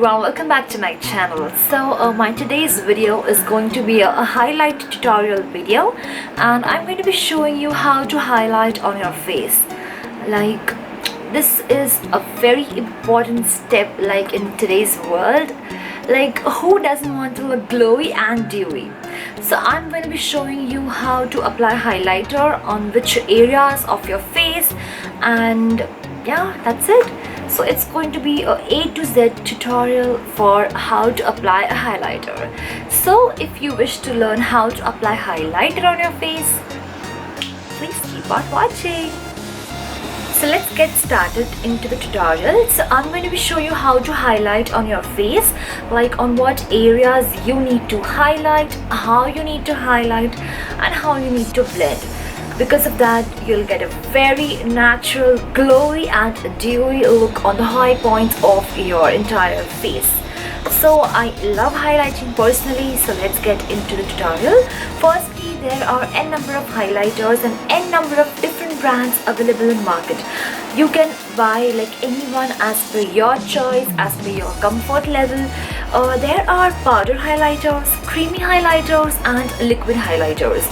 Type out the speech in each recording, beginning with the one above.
everyone, welcome back to my channel. My today's video is going to be a highlight tutorial video, and I'm going to be showing you how to highlight on your face. Like, this is a very important step, like in today's world. Like, who doesn't want to look glowy and dewy? So I'm going to be showing you how to apply highlighter on which areas of your face, and yeah, that's it. So it's going to be a to Z tutorial for how to apply a highlighter. So if you wish to learn how to apply highlighter on your face, please keep on watching. So let's get started into the tutorial. So I'm going to be showing you how to highlight on your face, like on what areas you need to highlight, how you need to highlight, and how you need to blend. Because of that, you'll get a very natural, glowy and dewy look on the high points of your entire face. So I love highlighting personally, so let's get into the tutorial. Firstly, there are n number of highlighters and n number of different brands available in market. You can buy like anyone as per your choice, as per your comfort level. There are powder highlighters, creamy highlighters, and liquid highlighters.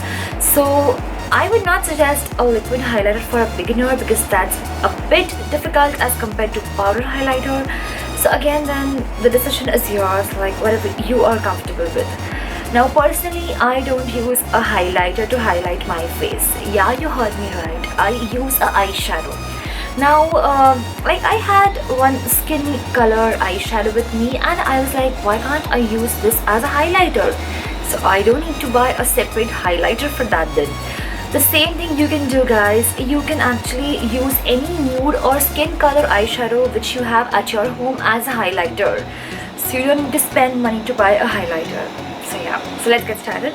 So I would not suggest a liquid highlighter for a beginner because that's a bit difficult as compared to powder highlighter. So again, then the decision is yours, like whatever you are comfortable with. Now personally, I don't use a highlighter to highlight my face. Yeah, you heard me right. I use a eyeshadow. Now like I had one skin color eyeshadow with me, and I was like, why can't I use this as a highlighter? So I don't need to buy a separate highlighter for that then. The same thing you can do, guys. You can actually use any nude or skin color eyeshadow which you have at your home as a highlighter. So you don't need to spend money to buy a highlighter. So yeah, so let's get started.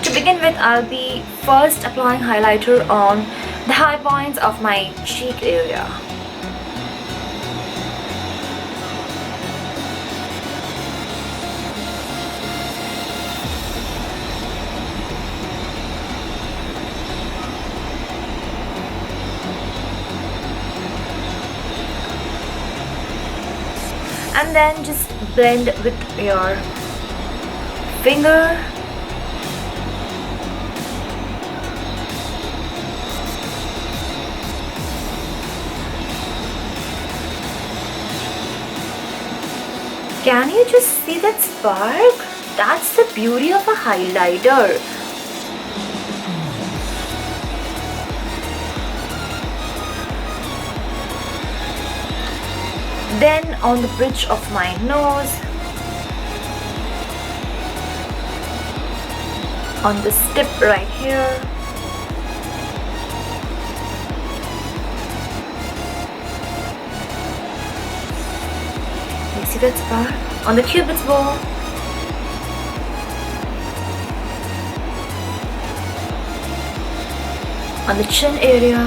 To begin with, I'll be first applying highlighter on the high points of my cheek area. And then just blend with your finger. Can you just see that spark? That's the beauty of a highlighter. Then on the bridge of my nose, on this tip right here, you see that spark? On the cupid's bow, on the chin area,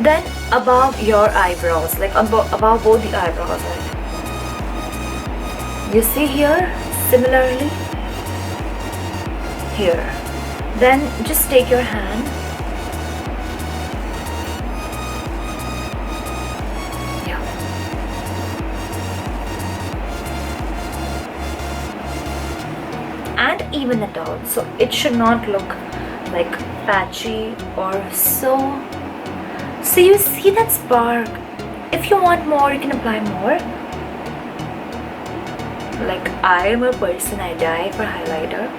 then above your eyebrows, like above both the eyebrows, right? You see here, similarly here. Then just take your hand, yeah, and even it out, so it should not look like patchy or so. So you see that spark. If you want more, you can apply more. Like, I am a person, I die for highlighter.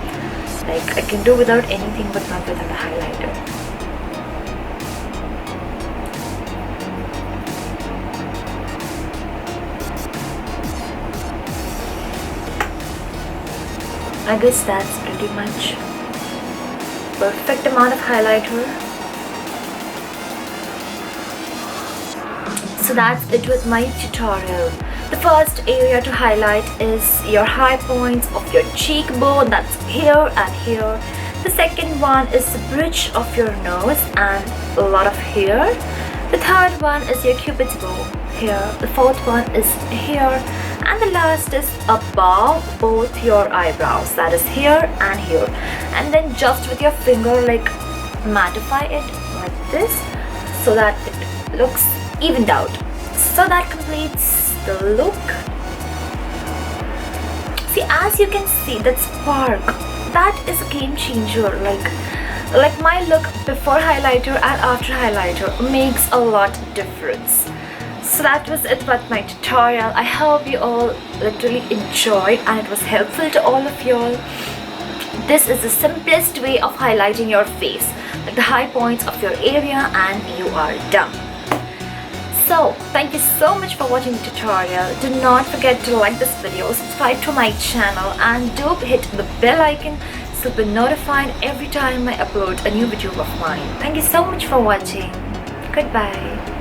Like, I can do without anything but not without a highlighter. I guess that's pretty much perfect amount of highlighter. So that's it with my tutorial. The first area to highlight is your high points of your cheekbone, that's here and here. The second one is the bridge of your nose and a lot of hair. The third one is your cupid's bow here. The fourth one is here. And the last is above both your eyebrows, that is here and here. And then just with your finger, like mattify it like this so that it looks evened out. So that completes the look. See, as you can see, that spark, that is a game changer. Like my look before highlighter and after highlighter makes a lot of difference. So that was it with my tutorial. I hope you all literally enjoyed and it was helpful to all of you all. This is the simplest way of highlighting your face, like the high points of your area, and you are done. So thank you so much for watching the tutorial. Do not forget to like this video, subscribe to my channel, and do hit the bell icon so you'll be notified every time I upload a new video of mine. Thank you so much for watching. Goodbye.